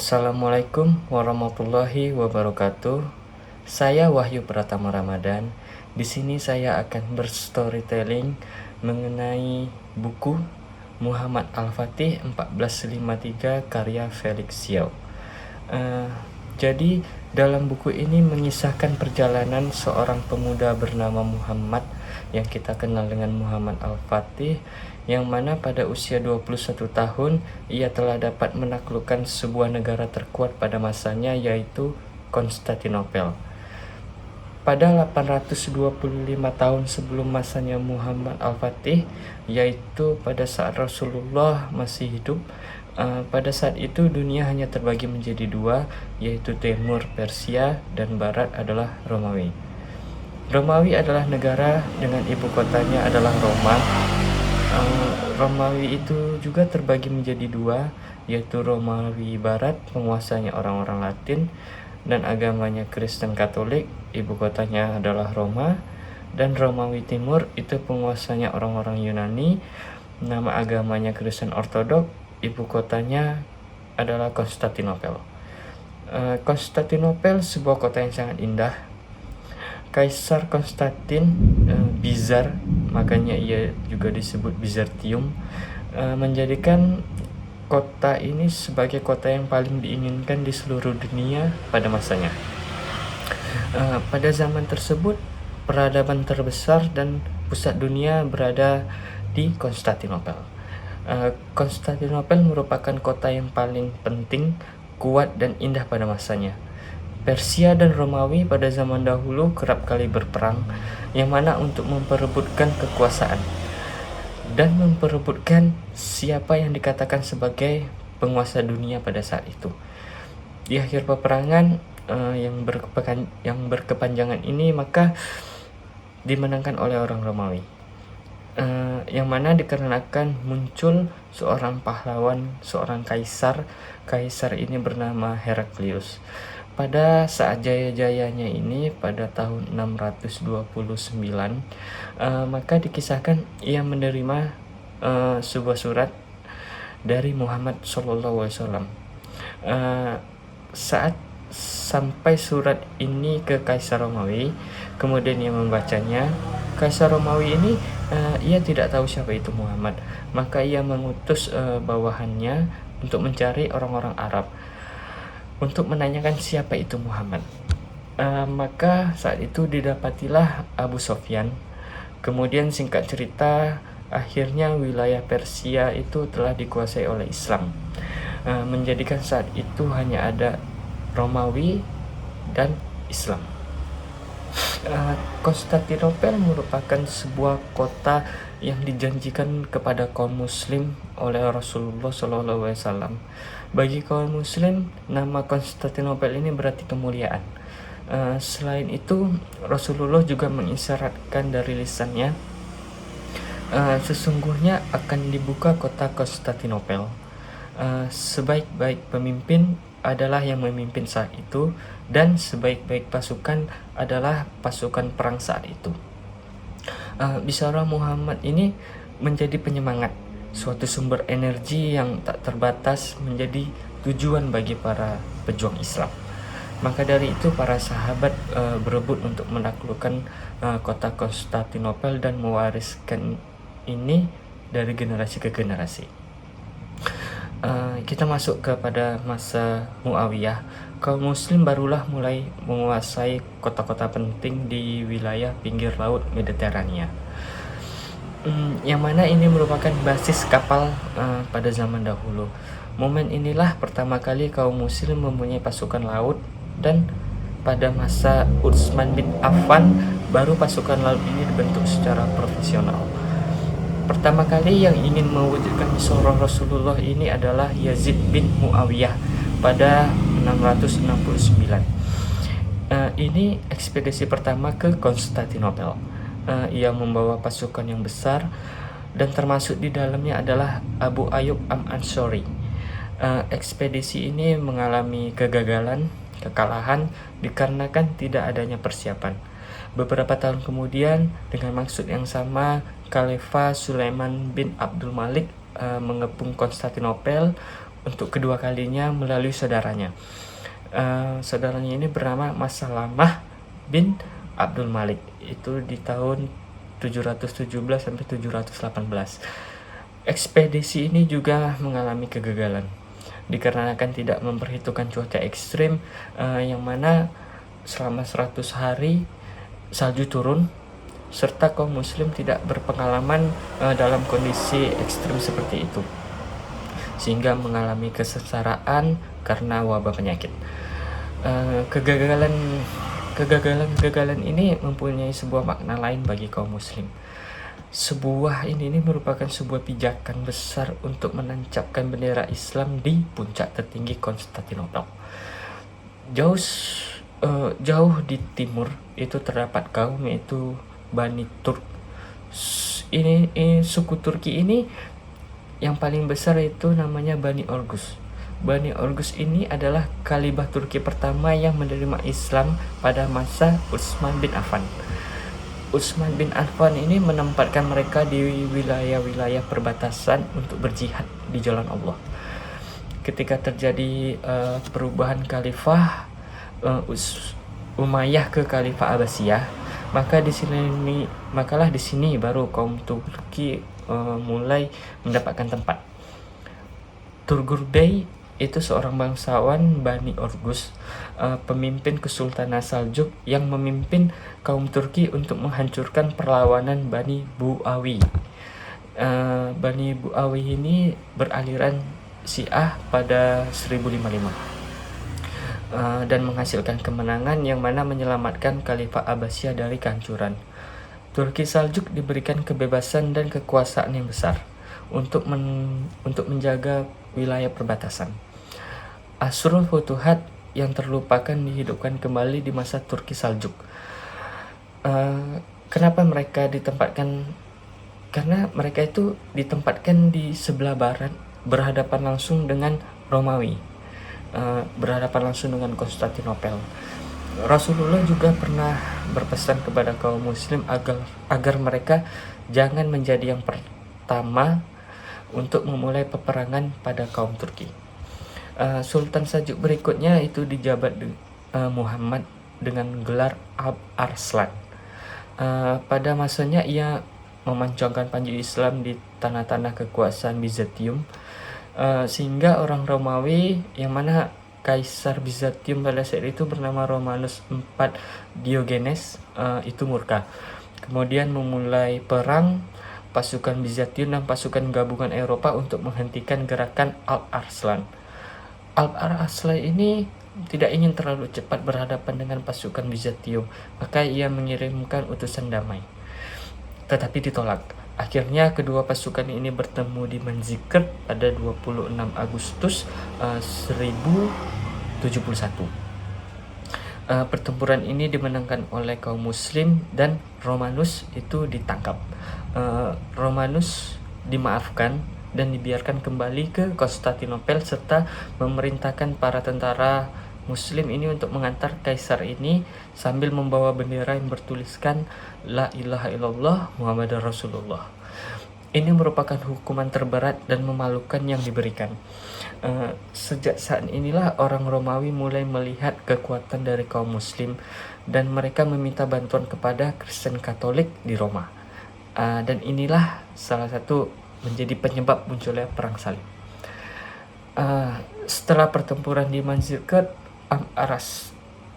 Assalamualaikum warahmatullahi wabarakatuh. Saya Wahyu Pratama Ramadan. Di sini saya akan berstorytelling mengenai buku Muhammad Al-Fatih 1453 karya Felix Xiao. Jadi dalam buku ini mengisahkan perjalanan seorang pemuda bernama Muhammad yang kita kenal dengan Muhammad Al-Fatih, yang mana pada usia 21 tahun ia telah dapat menaklukkan sebuah negara terkuat pada masanya, yaitu Konstantinopel. Pada 825 tahun sebelum masanya Muhammad Al-Fatih, yaitu pada saat Rasulullah masih hidup, pada saat itu dunia hanya terbagi menjadi dua, yaitu Timur Persia dan Barat adalah Romawi. Romawi adalah negara dengan ibu kotanya adalah Roma. Romawi itu juga terbagi menjadi dua, yaitu Romawi Barat, penguasanya orang-orang Latin dan agamanya Kristen Katolik, ibu kotanya adalah Roma. Dan Romawi Timur itu penguasanya orang-orang Yunani, nama agamanya Kristen Ortodok, ibu kotanya adalah Konstantinopel. Konstantinopel sebuah kota yang sangat indah. Kaisar Konstantin Bizar, makanya ia juga disebut Bizantium, menjadikan kota ini sebagai kota yang paling diinginkan di seluruh dunia pada masanya. Pada zaman tersebut, peradaban terbesar dan pusat dunia berada di Konstantinopel. Konstantinopel merupakan kota yang paling penting, kuat, dan indah pada masanya. Persia dan Romawi pada zaman dahulu kerap kali berperang, yang mana untuk memperebutkan kekuasaan dan memperebutkan siapa yang dikatakan sebagai penguasa dunia pada saat itu. Di akhir peperangan yang berkepanjangan ini maka dimenangkan oleh orang Romawi, yang mana dikarenakan muncul seorang pahlawan, seorang kaisar. Kaisar ini bernama Heraklius. Pada saat jaya-jayanya ini pada tahun 629, maka dikisahkan ia menerima sebuah surat dari Muhammad SAW. Saat sampai surat ini ke Kaisar Romawi, kemudian ia membacanya. Kaisar Romawi ini ia tidak tahu siapa itu Muhammad, maka ia mengutus bawahannya untuk mencari orang-orang Arab untuk menanyakan siapa itu Muhammad. Maka saat itu didapatilah Abu Sofyan. Kemudian singkat cerita, akhirnya wilayah Persia itu telah dikuasai oleh Islam, menjadikan saat itu hanya ada Romawi dan Islam. Konstantinopel merupakan sebuah kota yang dijanjikan kepada kaum muslim oleh Rasulullah SAW. Bagi kaum muslim, nama Konstantinopel ini berarti kemuliaan. Selain itu, Rasulullah juga mengisyaratkan dari lisannya, sesungguhnya akan dibuka kota Konstantinopel. Sebaik-baik pemimpin adalah yang memimpin saat itu, dan sebaik-baik pasukan adalah pasukan perang saat itu. Bisyarah Muhammad ini menjadi penyemangat, suatu sumber energi yang tak terbatas, menjadi tujuan bagi para pejuang Islam. Maka dari itu para sahabat berebut untuk menaklukkan kota Konstantinopel dan mewariskan ini dari generasi ke generasi. Kita masuk kepada masa Muawiyah. Kaum muslim barulah mulai menguasai kota-kota penting di wilayah pinggir laut Mediterania, yang mana ini merupakan basis kapal pada zaman dahulu. Momen inilah pertama kali kaum muslim mempunyai pasukan laut, dan pada masa Utsman bin Affan baru pasukan laut ini dibentuk secara profesional. Pertama kali yang ingin mewujudkan bisyarah Rasulullah ini adalah Yazid bin Muawiyah pada 669. Ini ekspedisi pertama ke Konstantinopel. Ia membawa pasukan yang besar, dan termasuk di dalamnya adalah Abu Ayyub Al-Ansari. Ekspedisi ini mengalami kekalahan dikarenakan tidak adanya persiapan. Beberapa tahun kemudian, dengan maksud yang sama, Khalifah Sulaiman bin Abdul Malik mengepung Konstantinopel untuk kedua kalinya melalui saudaranya. Saudaranya ini bernama Masalamah bin Abdul Malik, itu di tahun 717 sampai 718. Ekspedisi ini juga mengalami kegagalan dikarenakan tidak memperhitungkan cuaca ekstrim, yang mana selama 100 hari salju turun, serta kaum muslim tidak berpengalaman dalam kondisi ekstrim seperti itu, sehingga mengalami kesengsaraan karena wabah penyakit. Kegagalan ini mempunyai sebuah makna lain bagi kaum muslim. Ini merupakan sebuah pijakan besar untuk menancapkan bendera Islam di puncak tertinggi Konstantinopel. Jauh di timur itu terdapat kaum yaitu Bani Turk. Ini suku Turki ini yang paling besar itu namanya Bani Orgus. Bani Orgus ini adalah khalifah Turki pertama yang menerima Islam pada masa Utsman bin Affan. Utsman bin Affan ini menempatkan mereka di wilayah-wilayah perbatasan untuk berjihad di jalan Allah. Ketika terjadi perubahan khalifah Umayyah ke khalifah Abbasiyah, makalah di sini baru kaum Turki mulai mendapatkan tempat. Turgur Bey itu seorang bangsawan Bani Orgus, pemimpin Kesultanan Saljuk yang memimpin kaum Turki untuk menghancurkan perlawanan Bani Buawi. Bani Buawi ini beraliran Syiah pada 1055 dan menghasilkan kemenangan yang mana menyelamatkan Khalifah Abbasiyah dari kehancuran. Turki Saljuk diberikan kebebasan dan kekuasaan yang besar untuk menjaga wilayah perbatasan. Asrul Futuhat yang terlupakan dihidupkan kembali di masa Turki Saljuk. Kenapa mereka ditempatkan? Karena mereka itu ditempatkan di sebelah barat, berhadapan langsung dengan Romawi, berhadapan langsung dengan Konstantinopel. Rasulullah juga pernah berpesan kepada kaum muslim agar mereka jangan menjadi yang pertama untuk memulai peperangan pada kaum Turki. Sultan Saljuk berikutnya itu dijabat Muhammad dengan gelar Alp-Arslan. Pada masanya ia memancangkan panji Islam di tanah-tanah kekuasaan Bizantium, sehingga orang Romawi yang mana Kaisar Bizantium pada saat itu bernama Romanus IV Diogenes itu murka. Kemudian memulai perang pasukan Bizantium dan pasukan gabungan Eropa untuk menghentikan gerakan Alp-Arslan. Alp-Arslan ini tidak ingin terlalu cepat berhadapan dengan pasukan Bizantium, maka ia mengirimkan utusan damai. Tetapi ditolak. Akhirnya kedua pasukan ini bertemu di Manzikert pada 26 Agustus 1071. Pertempuran ini dimenangkan oleh kaum muslim dan Romanus itu ditangkap. Romanus dimaafkan dan dibiarkan kembali ke Konstantinopel serta memerintahkan para tentara muslim ini untuk mengantar kaisar ini sambil membawa bendera yang bertuliskan La ilaha illallah Muhammadar Rasulullah. Ini merupakan hukuman terberat dan memalukan yang diberikan. Sejak saat inilah orang Romawi mulai melihat kekuatan dari kaum muslim dan mereka meminta bantuan kepada Kristen Katolik di Roma. Dan inilah salah satu menjadi penyebab munculnya perang salib. Setelah pertempuran di Manzikert,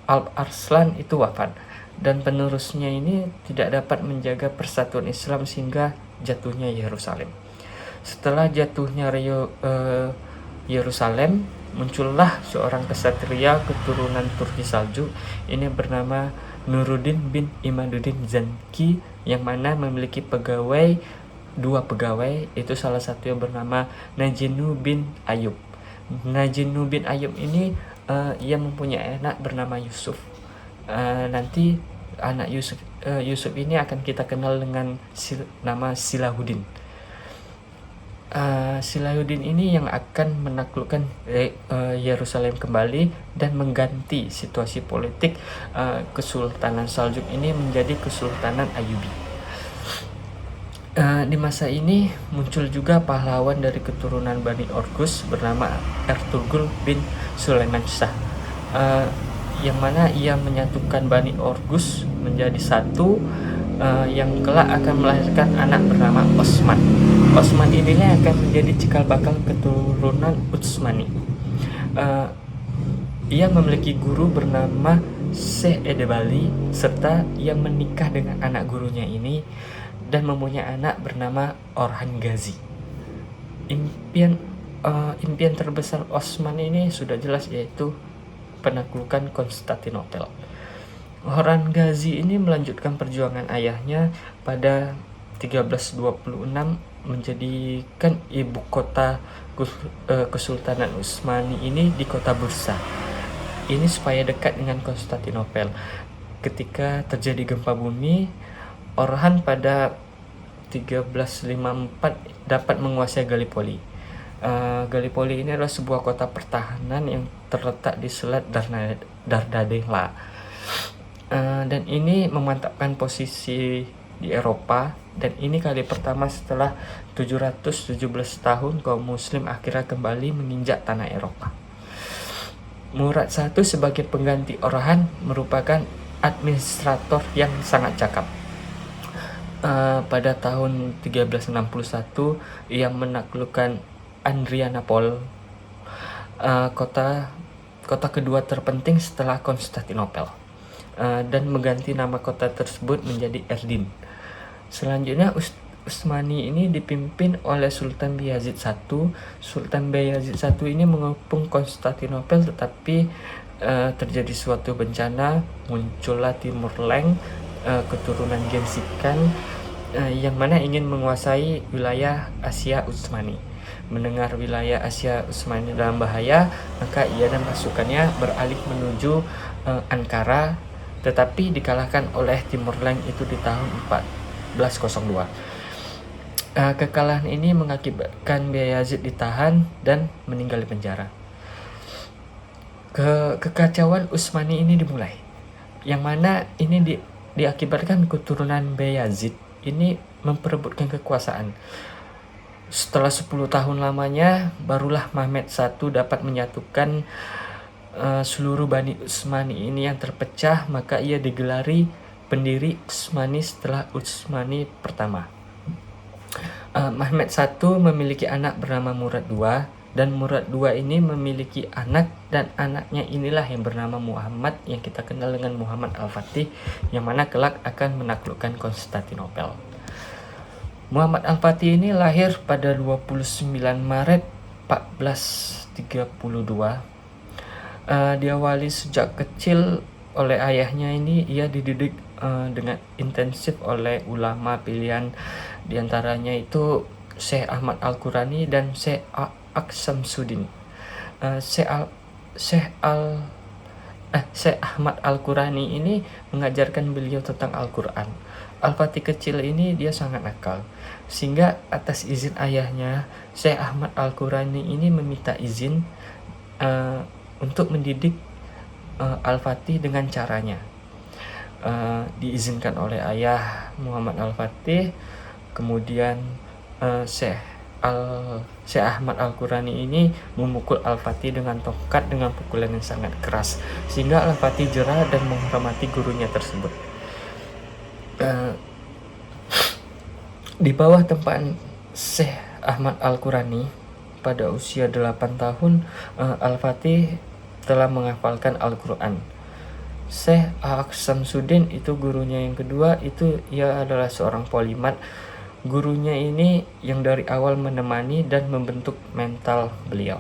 Alp-Arslan itu wafat dan penerusnya ini tidak dapat menjaga persatuan Islam sehingga jatuhnya Yerusalem. Setelah jatuhnya Yerusalem, muncullah seorang kesatria keturunan Turki Saljuk ini bernama Nuruddin bin Imaduddin Zanki, yang mana memiliki dua pegawai, itu salah satu yang bernama Najinu bin Ayub. Najinu bin Ayub ini ia mempunyai anak bernama Yusuf. Nanti anak Yusuf ini akan kita kenal dengan nama Silahuddin. Silahuddin ini yang akan menaklukkan Yerusalem kembali dan mengganti situasi politik Kesultanan Saljuk ini menjadi Kesultanan Ayyubi. Di masa ini muncul juga pahlawan dari keturunan Bani Orgus bernama Ertugrul bin Sulaiman Shah, yang mana ia menyatukan Bani Orgus menjadi satu, yang kelak akan melahirkan anak bernama Osman. Osman inilah akan menjadi cikal bakal keturunan Utsmani. Ia memiliki guru bernama Syekh Edebali, serta ia menikah dengan anak gurunya ini dan mempunyai anak bernama Orhan Ghazi. Impian terbesar Osman ini sudah jelas, yaitu penaklukan Konstantinopel. Orhan Ghazi ini melanjutkan perjuangan ayahnya pada 1326, menjadikan ibu kota Kesultanan Utsmani ini di kota Bursa. Ini supaya dekat dengan Konstantinopel. Ketika terjadi gempa bumi, Orhan pada 1354 dapat menguasai Gallipoli. Gallipoli ini adalah sebuah kota pertahanan yang terletak di Selat Dardanella, dan ini memantapkan posisi di Eropa, dan ini kali pertama setelah 717 tahun kaum muslim akhirnya kembali menginjak tanah Eropa. Murad I sebagai pengganti Orhan merupakan administrator yang sangat cakap. Pada tahun 1361 ia menaklukkan Adrianopel, kota kedua terpenting setelah Konstantinopel, dan mengganti nama kota tersebut menjadi Erdin. Selanjutnya Utsmani ini dipimpin oleh Sultan Bayazid I. Sultan Bayazid I ini mengepung Konstantinopel, tetapi terjadi suatu bencana, muncullah Timur Leng, keturunan Genghis Khan, yang mana ingin menguasai wilayah Asia Utsmani. Mendengar wilayah Asia Utsmani dalam bahaya, maka ia dan pasukannya beralih menuju Ankara, tetapi dikalahkan oleh Timur Leng itu di tahun 1402. Kekalahan ini mengakibatkan Bayazid ditahan dan meninggal di penjara. Kekacauan Utsmani ini dimulai, yang mana ini diakibatkan keturunan Bayazid ini memperebutkan kekuasaan. Setelah 10 tahun lamanya, barulah Mehmed I dapat menyatukan seluruh Bani Utsmani ini yang terpecah, maka ia digelari pendiri Utsmani setelah Utsmani pertama. Mehmed I memiliki anak bernama Murad II, dan Murad II ini memiliki anak, dan anaknya inilah yang bernama Muhammad, yang kita kenal dengan Muhammad Al-Fatih, yang mana kelak akan menaklukkan Konstantinopel. Muhammad Al-Fatih ini lahir pada 29 Maret 1432. Diawali sejak kecil oleh ayahnya ini, ia dididik dengan intensif oleh ulama pilihan, diantaranya itu Syekh Ahmad Al-Qurani dan Syekh Aksamsuddin. Syekh Ahmad Al-Qurani ini mengajarkan beliau tentang Al-Quran. Al-Fatih kecil ini dia sangat nakal, sehingga atas izin ayahnya, Syekh Ahmad Al-Qurani ini meminta izin untuk mendidik Al-Fatih dengan caranya. Diizinkan oleh ayah Muhammad Al-Fatih. Kemudian Syekh Ahmad Al-Qurani ini memukul Al-Fatih dengan tongkat dengan pukulan yang sangat keras, sehingga Al-Fatih jerah dan menghormati gurunya tersebut. Di bawah tempaan Syekh Ahmad Al-Qurani, pada usia 8 tahun, Al-Fatih telah menghafalkan Al-Quran. Syekh Aksamsuddin itu gurunya yang kedua, itu ia adalah seorang polimat. Gurunya ini yang dari awal menemani dan membentuk mental beliau.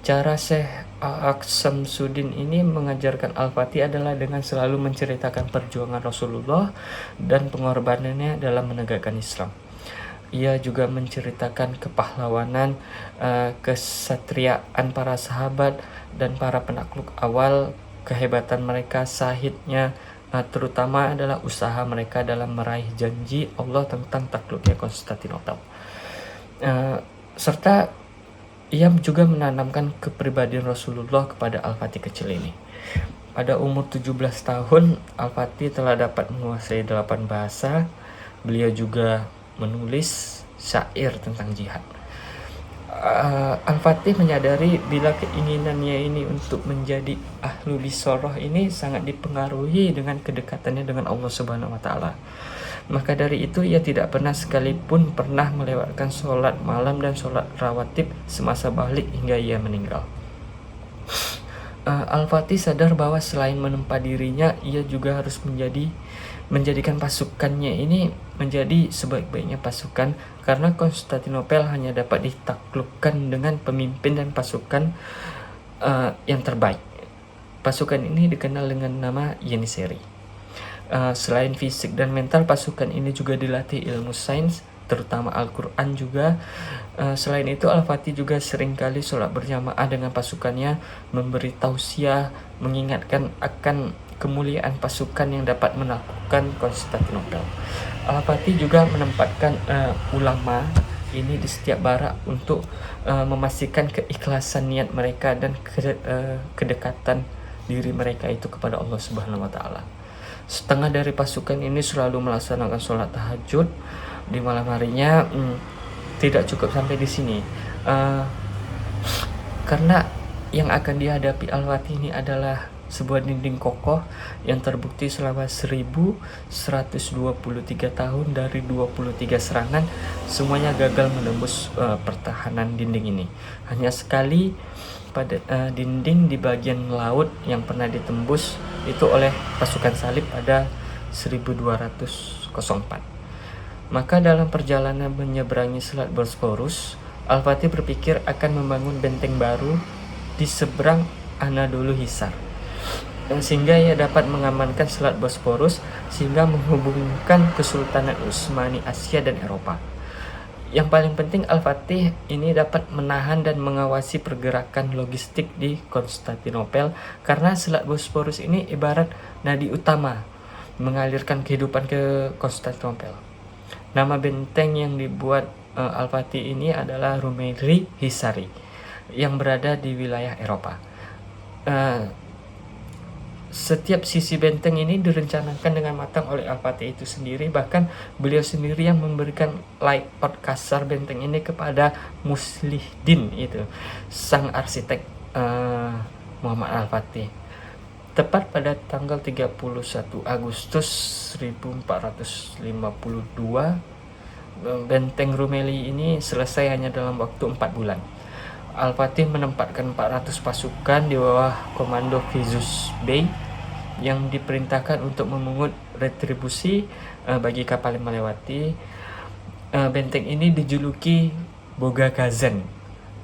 Cara Syekh Aksamsuddin ini mengajarkan Al-Fatih adalah dengan selalu menceritakan perjuangan Rasulullah dan pengorbanannya dalam menegakkan Islam. Ia juga menceritakan kepahlawanan, kesatriaan para sahabat dan para penakluk awal, kehebatan mereka, sahidnya, terutama adalah usaha mereka dalam meraih janji Allah tentang takluknya Konstantinopel. Serta ia juga menanamkan kepribadian Rasulullah kepada Al-Fatih kecil ini. Pada umur 17 tahun, Al-Fatih telah dapat menguasai 8 bahasa. Beliau juga menulis syair tentang jihad. Al-Fatih menyadari bila keinginannya ini untuk menjadi ahlul isorah ini sangat dipengaruhi dengan kedekatannya dengan Allah Subhanahu wa Ta'ala. Maka dari itu ia tidak pernah sekalipun pernah melewatkan sholat malam dan sholat rawatib semasa balik hingga ia meninggal. Al-Fatih sadar bahwa selain menempa dirinya, ia juga harus menjadikan pasukannya ini menjadi sebaik-baiknya pasukan, karena Konstantinopel hanya dapat ditaklukkan dengan pemimpin dan pasukan yang terbaik. Pasukan ini dikenal dengan nama Yeniseri. Selain fisik dan mental, pasukan ini juga dilatih ilmu sains, terutama Al-Quran juga. Selain itu, Al-Fatih juga seringkali sholat berjamaah dengan pasukannya, memberi tausiah, mengingatkan akan kemuliaan pasukan yang dapat menaklukkan Konstantinopel. Al-Fatih juga menempatkan ulama ini di setiap barak untuk memastikan keikhlasan niat mereka dan kedekatan diri mereka itu kepada Allah Subhanahu wa Ta'ala. Setengah dari pasukan ini selalu melaksanakan sholat tahajud di malam harinya. Tidak cukup sampai di sini, karena yang akan dihadapi Al-Fatih ini adalah sebuah dinding kokoh yang terbukti selama 1123 tahun dari 23 serangan semuanya gagal menembus pertahanan dinding ini. Hanya sekali pada dinding di bagian laut yang pernah ditembus itu oleh pasukan salib pada 1204. Maka dalam perjalanan menyeberangi Selat Bosporus, Al-Fatih berpikir akan membangun benteng baru di seberang Anadolu Hisar, sehingga ia dapat mengamankan Selat Bosporus sehingga menghubungkan Kesultanan Utsmani Asia dan Eropa. Yang paling penting, Al-Fatih ini dapat menahan dan mengawasi pergerakan logistik di Konstantinopel, karena Selat Bosporus ini ibarat nadi utama mengalirkan kehidupan ke Konstantinopel. Nama benteng yang dibuat Al-Fatih ini adalah Rumeli Hisari yang berada di wilayah Eropa. Setiap sisi benteng ini direncanakan dengan matang oleh Al-Fatih itu sendiri. Bahkan beliau sendiri yang memberikan layout kasar benteng ini kepada Muslihdin, itu sang arsitek Muhammad Al-Fatih. Tepat pada tanggal 31 Agustus 1452, benteng Rumeli ini selesai hanya dalam waktu 4 bulan. Al-Fatih menempatkan 400 pasukan di bawah komando Vizus Bey yang diperintahkan untuk memungut retribusi bagi kapal yang melewati. Benteng ini dijuluki Boga Kazan,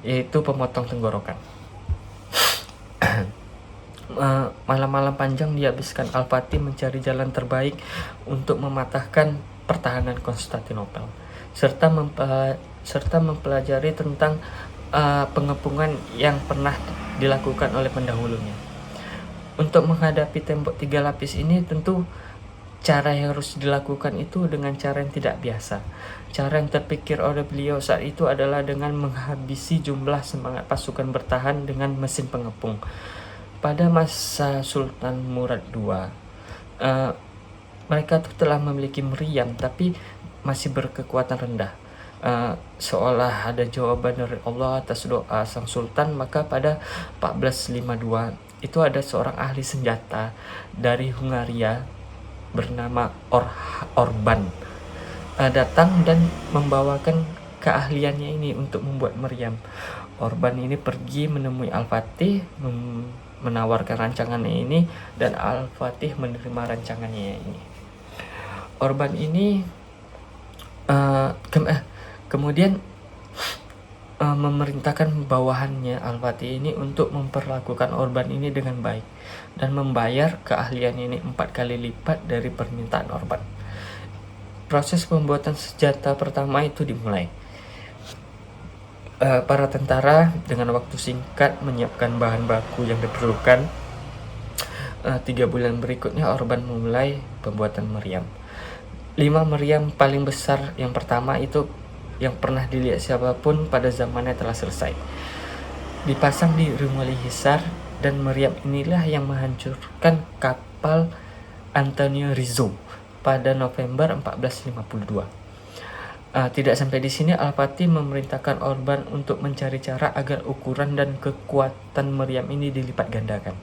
yaitu pemotong tenggorokan. Malam-malam panjang dihabiskan Al-Fatih mencari jalan terbaik untuk mematahkan pertahanan Konstantinopel, serta mempelajari tentang pengepungan yang pernah dilakukan oleh pendahulunya. Untuk menghadapi tembok 3 lapis ini, tentu cara yang harus dilakukan itu dengan cara yang tidak biasa. Cara yang terpikir oleh beliau saat itu adalah dengan menghabisi jumlah semangat pasukan bertahan dengan mesin pengepung. Pada masa Sultan Murad II, mereka tuh telah memiliki meriam tapi masih berkekuatan rendah. Seolah ada jawaban dari Allah atas doa sang sultan. Maka pada 1452 itu ada seorang ahli senjata dari Hungaria bernama Orban datang dan membawakan keahliannya ini untuk membuat meriam. Orban ini pergi menemui Al-Fatih, menawarkan rancangannya ini, dan Al-Fatih menerima rancangannya ini. Orban ini kemudian memerintahkan bawahannya Al-Fatih ini untuk memperlakukan Orban ini dengan baik dan membayar keahlian ini 4 kali lipat dari permintaan Orban. Proses pembuatan senjata pertama itu dimulai. Para tentara dengan waktu singkat menyiapkan bahan baku yang diperlukan. 3 bulan berikutnya Orban memulai pembuatan meriam. 5 meriam paling besar yang pertama itu yang pernah dilihat siapapun pada zamannya telah selesai, dipasang di Rumeli Hisar, dan meriam inilah yang menghancurkan kapal Antonio Rizzo pada November 1452. Tidak sampai di sini, Al-Fatih memerintahkan Orban untuk mencari cara agar ukuran dan kekuatan meriam ini dilipat gandakan.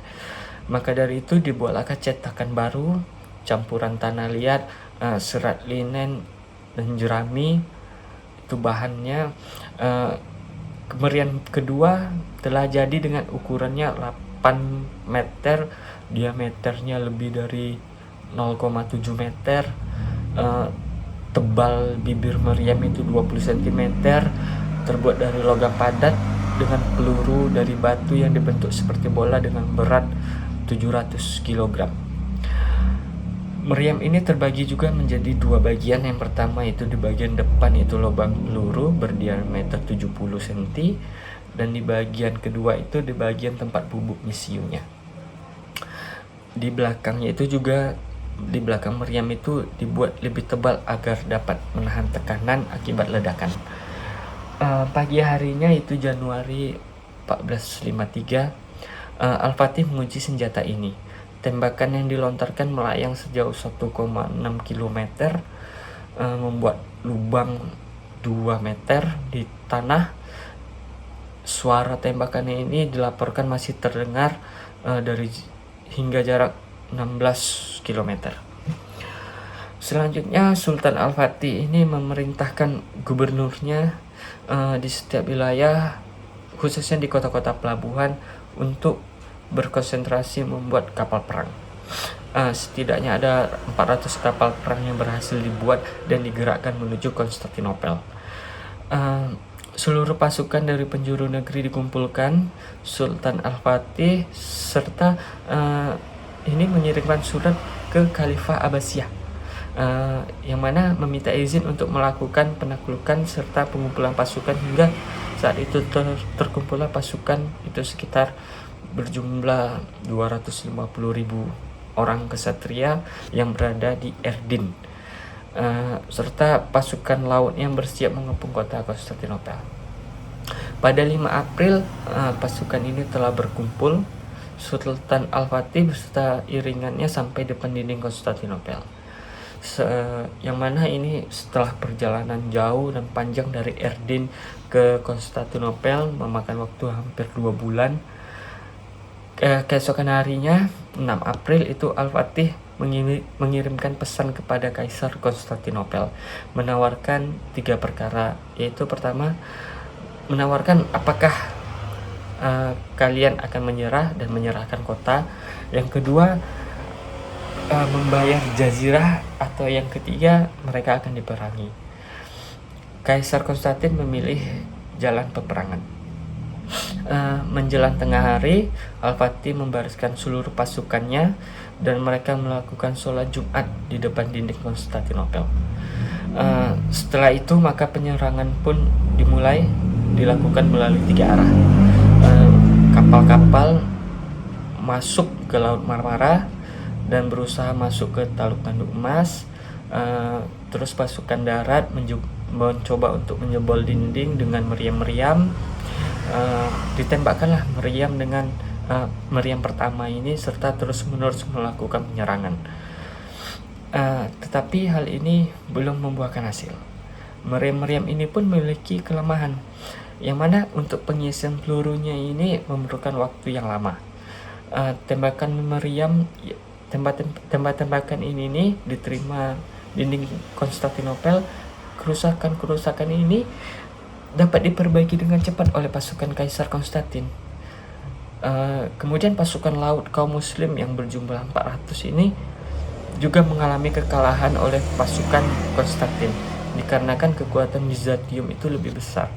Maka dari itu dibuatlah cetakan baru, campuran tanah liat, serat linen, dan jerami. Itu bahannya. Meriam kedua telah jadi dengan ukurannya 8 meter, diameternya lebih dari 0,7 meter. Tebal bibir meriam itu 20 cm, terbuat dari logam padat dengan peluru dari batu yang dibentuk seperti bola dengan berat 700 kg. Meriam ini terbagi juga menjadi dua bagian. Yang pertama itu di bagian depan itu lubang peluru berdiameter 70 cm, dan di bagian kedua itu di bagian tempat bubuk misiunya. Di belakangnya itu juga, di belakang meriam itu dibuat lebih tebal agar dapat menahan tekanan akibat ledakan. Pagi harinya itu Januari 1453, Al-Fatih menguji senjata ini. Tembakan yang dilontarkan melayang sejauh 1,6 km, membuat lubang 2 meter di tanah. Suara tembakannya ini dilaporkan masih terdengar dari hingga jarak 16 km. Selanjutnya Sultan Al-Fatih ini memerintahkan gubernurnya di setiap wilayah, khususnya di kota-kota pelabuhan, untuk berkonsentrasi membuat kapal perang. Setidaknya ada 400 kapal perang yang berhasil dibuat dan digerakkan menuju Konstantinopel. Seluruh pasukan dari penjuru negeri dikumpulkan. Sultan Al-Fatih serta ini mengirimkan surat ke Khalifah Abbasiyah, yang mana meminta izin untuk melakukan penaklukan serta pengumpulan pasukan. Hingga saat itu terkumpullah pasukan itu sekitar berjumlah 250.000 orang kesatria yang berada di Erdin, serta pasukan laut yang bersiap mengepung kota Konstantinopel. Pada 5 April pasukan ini telah berkumpul. Sultan Al-Fatih beserta iringannya sampai depan dinding Konstantinopel, yang mana ini setelah perjalanan jauh dan panjang dari Erdin ke Konstantinopel memakan waktu hampir 2 bulan. Keesokan harinya 6 April itu Al-Fatih mengirimkan pesan kepada Kaisar Konstantinopel, menawarkan 3 perkara, yaitu pertama, menawarkan apakah kalian akan menyerah dan menyerahkan kota. Yang kedua, membayar jazirah, atau yang ketiga, mereka akan diperangi. Kaisar Konstantin memilih jalan peperangan. Menjelang tengah hari, Al-Fatih membariskan seluruh pasukannya dan mereka melakukan sholat Jumat di depan dinding Konstantinopel. Setelah itu maka penyerangan pun dimulai, dilakukan melalui 3 arah. Kapal-kapal masuk ke Laut Marmara dan berusaha masuk ke Taluk Tanduk Emas. Terus pasukan darat mencoba untuk menjebol dinding dengan meriam-meriam. Ditembakkanlah meriam dengan meriam pertama ini, serta terus-menerus melakukan penyerangan. Tetapi hal ini belum membuahkan hasil. Meriam-meriam ini pun memiliki kelemahan, yang mana untuk pengisian pelurunya ini memerlukan waktu yang lama. Tembakan ini diterima dinding Konstantinopel. Kerusakan ini dapat diperbaiki dengan cepat oleh pasukan Kaisar Konstantin. Kemudian pasukan laut kaum muslim yang berjumlah 400 ini juga mengalami kekalahan oleh pasukan Konstantin, dikarenakan kekuatan Byzantium itu lebih besar.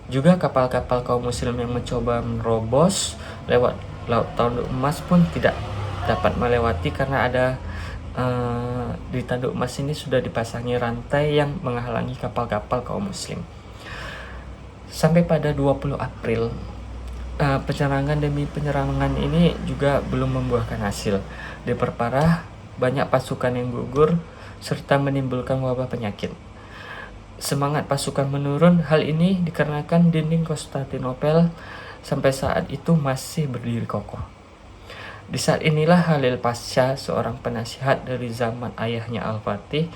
Juga kapal-kapal kaum muslim yang mencoba menerobos lewat Laut Tanduk Emas pun tidak dapat melewati, karena ada di Tanduk Emas ini sudah dipasangi rantai yang menghalangi kapal-kapal kaum muslim. Sampai pada 20 April, penyerangan demi penyerangan ini juga belum membuahkan hasil. Diperparah, banyak pasukan yang gugur serta menimbulkan wabah penyakit. Semangat pasukan menurun. Hal ini dikarenakan dinding Konstantinopel sampai saat itu masih berdiri kokoh. Di saat inilah Halil Pasha, seorang penasihat dari zaman ayahnya Al-Fatih,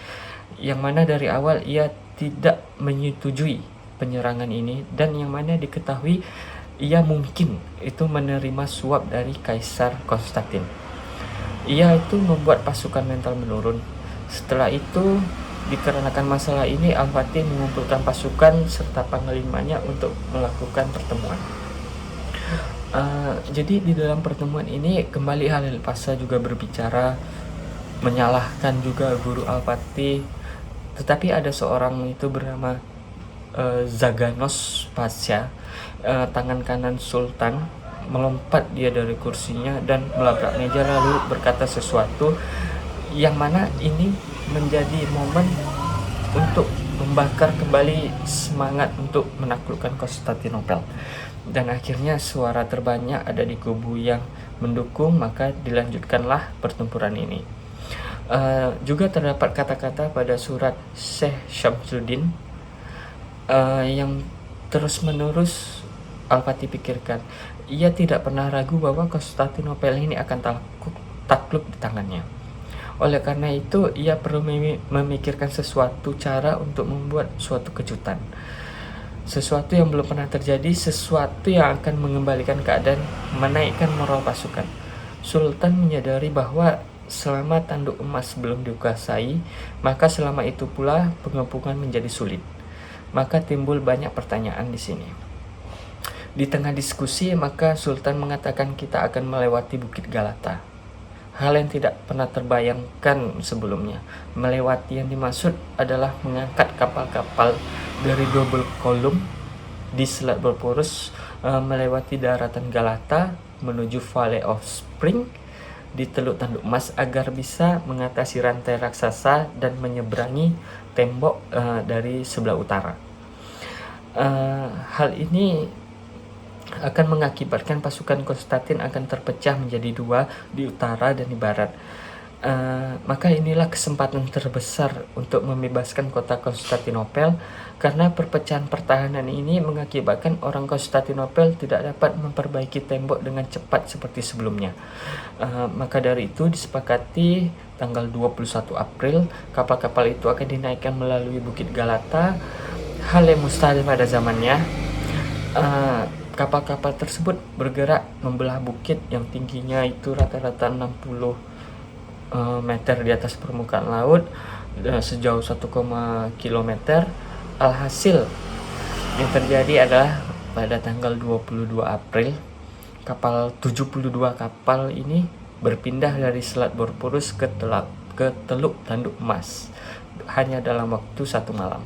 yang mana dari awal ia tidak menyetujui penyerangan ini, dan yang mana diketahui ia mungkin itu menerima suap dari Kaisar Konstantin. Ia itu membuat pasukan mental menurun. Setelah itu, dikarenakan masalah ini, Al-Fatih mengumpulkan pasukan serta panglimanya untuk melakukan pertemuan. Jadi di dalam pertemuan ini kembali Halil Pasha juga berbicara, menyalahkan juga guru Al-Fatih. Tetapi ada seorang itu bernama Zaganos Pasha, tangan kanan Sultan, melompat dia dari kursinya dan melabrak meja lalu berkata sesuatu yang mana ini menjadi momen untuk membakar kembali semangat untuk menaklukkan Konstantinopel. Dan akhirnya suara terbanyak ada di kubu yang mendukung, maka dilanjutkanlah pertempuran ini. Juga terdapat kata-kata pada surat Syekh Syamsuddin yang terus-menerus Al-Fatih pikirkan. Ia tidak pernah ragu bahwa Konstantinopel ini akan takluk di tangannya. Oleh karena itu, ia perlu memikirkan sesuatu cara untuk membuat suatu kejutan. Sesuatu yang belum pernah terjadi, sesuatu yang akan mengembalikan keadaan, menaikkan moral pasukan. Sultan menyadari bahwa selama tanduk emas belum dikuasai, maka selama itu pula pengepungan menjadi sulit. Maka timbul banyak pertanyaan di sini. Di tengah diskusi, maka Sultan mengatakan kita akan melewati Bukit Galata. Hal yang tidak pernah terbayangkan sebelumnya. Melewati yang dimaksud adalah mengangkat kapal-kapal dari double kolom di Selat Bosporus, melewati daratan Galata menuju Valley of Spring di Teluk Tanduk Emas agar bisa mengatasi rantai raksasa dan menyeberangi tembok dari sebelah utara. Hal ini akan mengakibatkan pasukan Konstantin akan terpecah menjadi dua, di utara dan di barat. Maka inilah kesempatan terbesar untuk membebaskan kota Konstantinopel, karena perpecahan pertahanan ini mengakibatkan orang Konstantinopel tidak dapat memperbaiki tembok dengan cepat seperti sebelumnya. Maka dari itu disepakati tanggal 21 April kapal-kapal itu akan dinaikkan melalui Bukit Galata, hal yang mustahil pada zamannya. Kapal-kapal tersebut bergerak membelah bukit yang tingginya itu rata-rata 60 meter di atas permukaan laut, sejauh 1, kilometer. Alhasil yang terjadi adalah pada tanggal 22 April kapal 72 kapal ini berpindah dari Selat Bosporus ke Teluk Tanduk Emas hanya dalam waktu 1 malam.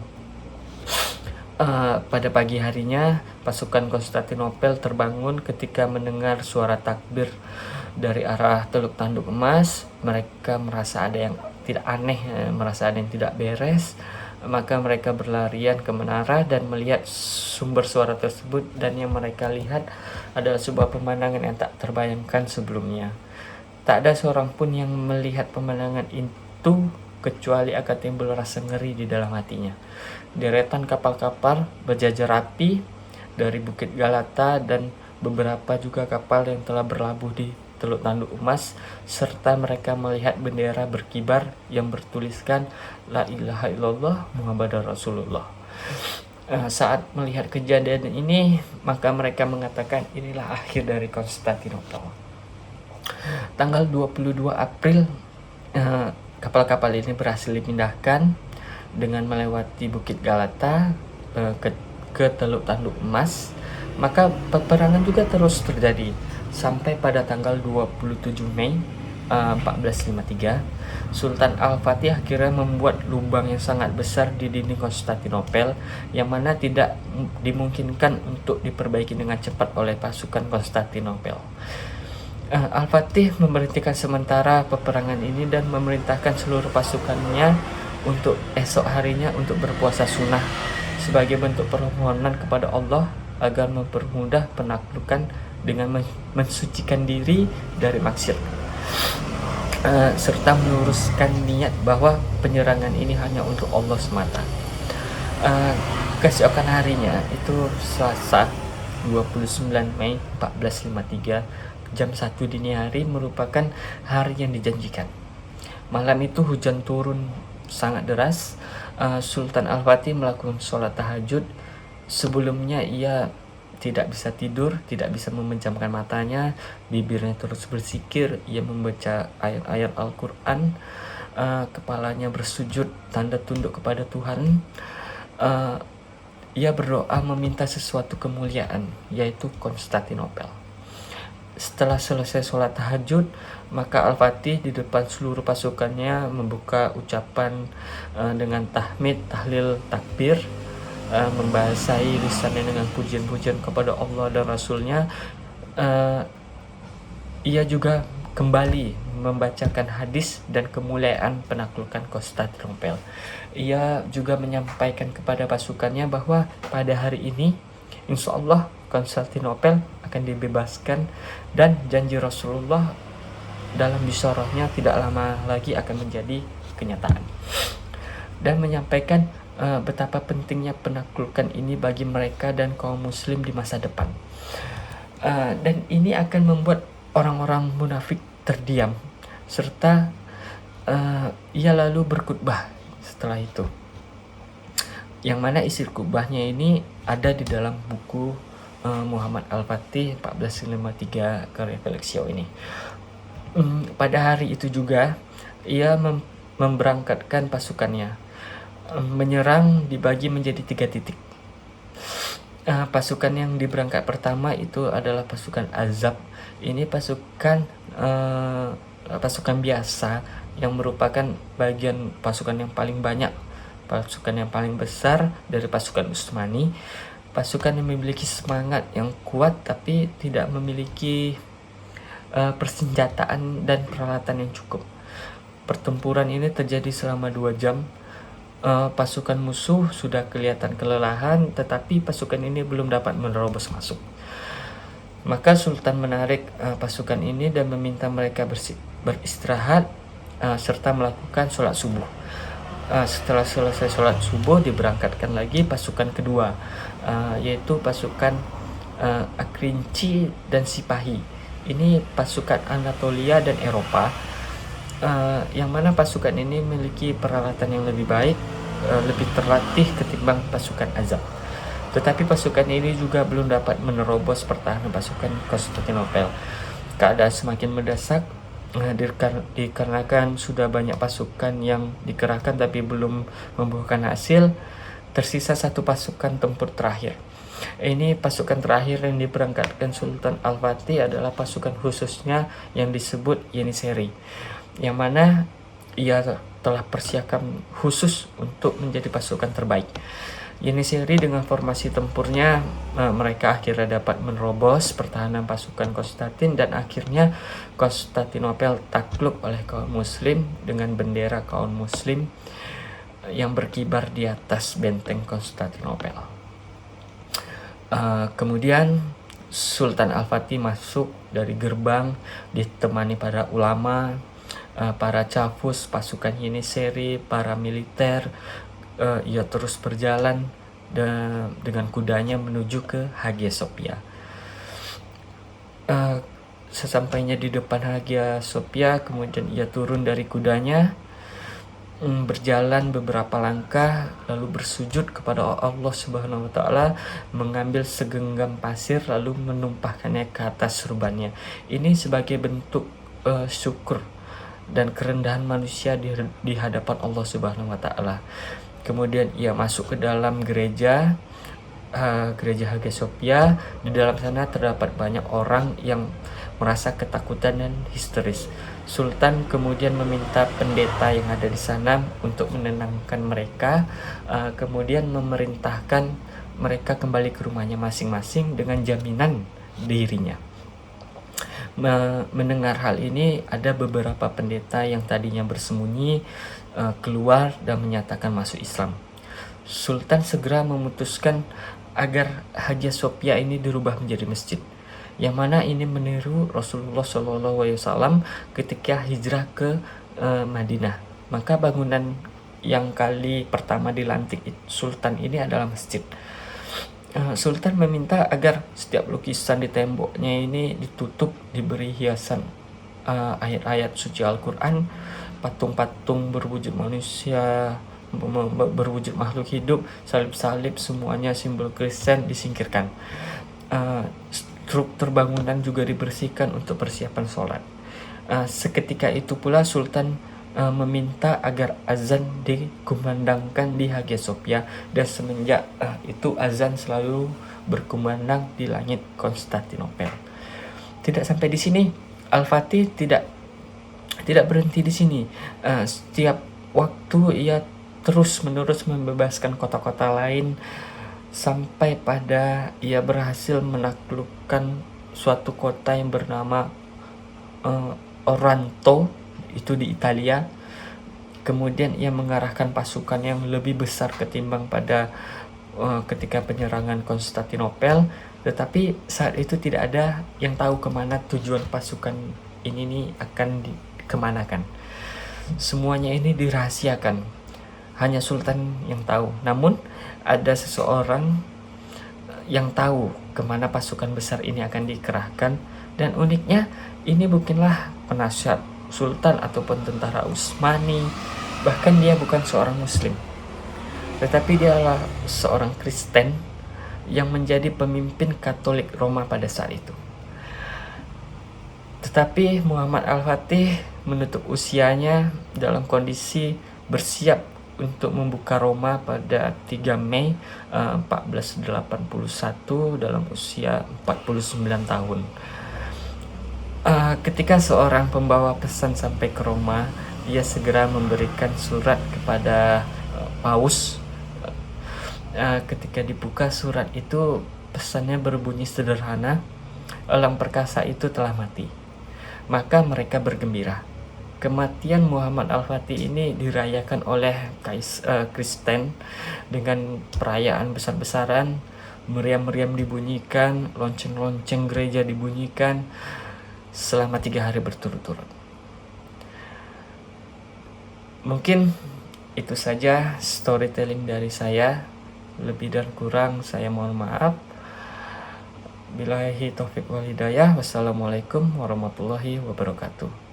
Pada pagi harinya, pasukan Konstantinopel terbangun ketika mendengar suara takbir dari arah Teluk Tanduk Emas. Mereka merasa ada yang tidak aneh, merasa ada yang tidak beres. Maka mereka berlarian ke menara dan melihat sumber suara tersebut, dan yang mereka lihat adalah sebuah pemandangan yang tak terbayangkan sebelumnya. Tak ada seorang pun yang melihat pemandangan itu kecuali akan timbul rasa ngeri di dalam hatinya. Deretan kapal-kapal berjajar rapi dari Bukit Galata, dan beberapa juga kapal yang telah berlabuh di Teluk Tanduk Emas, serta mereka melihat bendera berkibar yang bertuliskan La ilaha illallah Muhammadar Rasulullah. Saat melihat kejadian ini, maka mereka mengatakan inilah akhir dari Konstantinopel. Tanggal 22 April kapal-kapal ini berhasil dipindahkan dengan melewati Bukit Galata ke Teluk Tanduk Emas. Maka peperangan juga terus terjadi sampai pada tanggal 27 Mei 1453. Sultan Al-Fatih akhirnya membuat lubang yang sangat besar di dinding Konstantinopel, yang mana tidak dimungkinkan untuk diperbaiki dengan cepat oleh pasukan Konstantinopel. Al-Fatih memberhentikan sementara peperangan ini dan memerintahkan seluruh pasukannya untuk esok harinya untuk berpuasa sunnah sebagai bentuk permohonan kepada Allah agar mempermudah penaklukan dengan mensucikan diri dari maksiat, serta meluruskan niat bahwa penyerangan ini hanya untuk Allah semata. Keesokan harinya itu Selasa 29 Mei 1453 jam 1 dini hari merupakan hari yang dijanjikan. Malam itu hujan turun sangat deras. Sultan Al-Fatih melakukan sholat tahajud. Sebelumnya ia tidak bisa tidur, tidak bisa memejamkan matanya, bibirnya terus berzikir, ia membaca ayat-ayat Al-Quran, kepalanya bersujud tanda tunduk kepada Tuhan. Ia berdoa meminta sesuatu kemuliaan, yaitu Konstantinopel. Setelah selesai sholat tahajud, maka Al-Fatih di depan seluruh pasukannya membuka ucapan dengan tahmid, tahlil, takbir, membasahi lisannya dengan pujian-pujian kepada Allah dan Rasulnya. Ia juga kembali membacakan hadis dan kemuliaan penaklukan Konstantinopel. Ia juga menyampaikan kepada pasukannya bahwa pada hari ini insya Allah Konstantinopel akan dibebaskan, dan janji Rasulullah dalam bisyarahnya tidak lama lagi akan menjadi kenyataan, dan menyampaikan betapa pentingnya penaklukan ini bagi mereka dan kaum muslim di masa depan. Dan ini akan membuat orang-orang munafik terdiam, serta ia lalu berkhutbah setelah itu, yang mana isi khutbahnya ini ada di dalam buku Muhammad Al-Fatih 1453 karya Feliksio ini. Pada hari itu juga ia memberangkatkan pasukannya. Menyerang dibagi menjadi 3 titik. Pasukan yang diberangkat pertama itu adalah pasukan Azab. Ini pasukan biasa yang merupakan bagian pasukan yang paling banyak, pasukan yang paling besar dari pasukan Utsmani. Pasukan yang memiliki semangat yang kuat tapi tidak memiliki persenjataan dan peralatan yang cukup. Pertempuran ini terjadi selama 2 jam. Pasukan musuh sudah kelihatan kelelahan, tetapi pasukan ini belum dapat menerobos masuk. Maka Sultan menarik pasukan ini dan meminta mereka beristirahat serta melakukan sholat subuh. Setelah selesai sholat subuh, diberangkatkan lagi pasukan kedua, yaitu pasukan Akrinci dan Sipahi. Ini pasukan Anatolia dan Eropa, yang mana pasukan ini memiliki peralatan yang lebih baik, lebih terlatih ketimbang pasukan Azab. Tetapi pasukan ini juga belum dapat menerobos pertahanan pasukan Konstantinopel. Keadaan semakin mendesak dikarenakan sudah banyak pasukan yang dikerahkan tapi belum membuahkan hasil. Tersisa 1 pasukan tempur terakhir. Ini pasukan terakhir yang diberangkatkan Sultan Al-Fatih adalah pasukan khususnya yang disebut Yeniseri, yang mana ia telah persiapkan khusus untuk menjadi pasukan terbaik. Yeniseri dengan formasi tempurnya, mereka akhirnya dapat menerobos pertahanan pasukan Konstantin, dan akhirnya Konstantinopel takluk oleh kaum muslim dengan bendera kaum muslim yang berkibar di atas benteng Konstantinopel. Kemudian Sultan Al-Fatih masuk dari gerbang ditemani para ulama, para cavus, pasukan Yeniseri, para militer. Ia terus berjalan dengan kudanya menuju ke Hagia Sophia. Sesampainya di depan Hagia Sophia, kemudian ia turun dari kudanya, berjalan beberapa langkah, lalu bersujud kepada Allah Subhanahu wa Ta'ala, mengambil segenggam pasir lalu menumpahkannya ke atas surbannya. Ini sebagai bentuk syukur dan kerendahan manusia di hadapan Allah Subhanahu wa Ta'ala. Kemudian ia masuk ke dalam gereja Hagia Sophia. Di dalam sana terdapat banyak orang yang merasa ketakutan dan histeris. Sultan kemudian meminta pendeta yang ada di sana untuk menenangkan mereka, kemudian memerintahkan mereka kembali ke rumahnya masing-masing dengan jaminan dirinya. Mendengar hal ini, ada beberapa pendeta yang tadinya bersembunyi keluar dan menyatakan masuk Islam. Sultan segera memutuskan agar Hagia Sophia ini dirubah menjadi masjid, yang mana ini meniru Rasulullah SAW ketika hijrah ke Madinah. Maka bangunan yang kali pertama dilantik Sultan ini adalah masjid. Sultan meminta agar setiap lukisan di temboknya ini ditutup, diberi hiasan ayat-ayat suci Al-Quran, patung-patung berwujud manusia, berwujud makhluk hidup, salib-salib, semuanya simbol Kristen disingkirkan. Struktur bangunan juga dibersihkan untuk persiapan sholat. Seketika itu pula Sultan meminta agar azan dikumandangkan di Hagia Sophia, dan semenjak itu azan selalu berkumandang di langit Konstantinopel. Tidak sampai di sini, Al-Fatih tidak berhenti di sini. Setiap waktu ia terus-menerus membebaskan kota-kota lain, sampai pada ia berhasil menaklukkan suatu kota yang bernama Otranto, itu di Italia. Kemudian ia mengarahkan pasukan yang lebih besar ketimbang pada ketika penyerangan Konstantinopel, tetapi saat itu tidak ada yang tahu kemana tujuan pasukan ini nih akan dikemanakan. Semuanya ini dirahasiakan, hanya Sultan yang tahu. Namun ada seseorang yang tahu kemana pasukan besar ini akan dikerahkan, dan uniknya ini bukanlah penasihat Sultan ataupun tentara Utsmani, bahkan dia bukan seorang Muslim, tetapi dia adalah seorang Kristen yang menjadi pemimpin Katolik Roma pada saat itu. Tetapi Muhammad Al-Fatih menutup usianya dalam kondisi bersiap untuk membuka Roma pada 3 Mei 1481 dalam usia 49 tahun. Ketika seorang pembawa pesan sampai ke Roma, dia segera memberikan surat kepada Paus. Ketika dibuka surat itu, pesannya berbunyi sederhana, elang perkasa itu telah mati. Maka mereka bergembira. Kematian Muhammad Al-Fatih ini dirayakan oleh Kristen dengan perayaan besar-besaran, meriam-meriam dibunyikan, lonceng-lonceng gereja dibunyikan selama 3 hari berturut-turut. Mungkin itu saja storytelling dari saya. Lebih dan kurang saya mohon maaf. Billahi taufiq wal hidayah. Wassalamualaikum warahmatullahi wabarakatuh.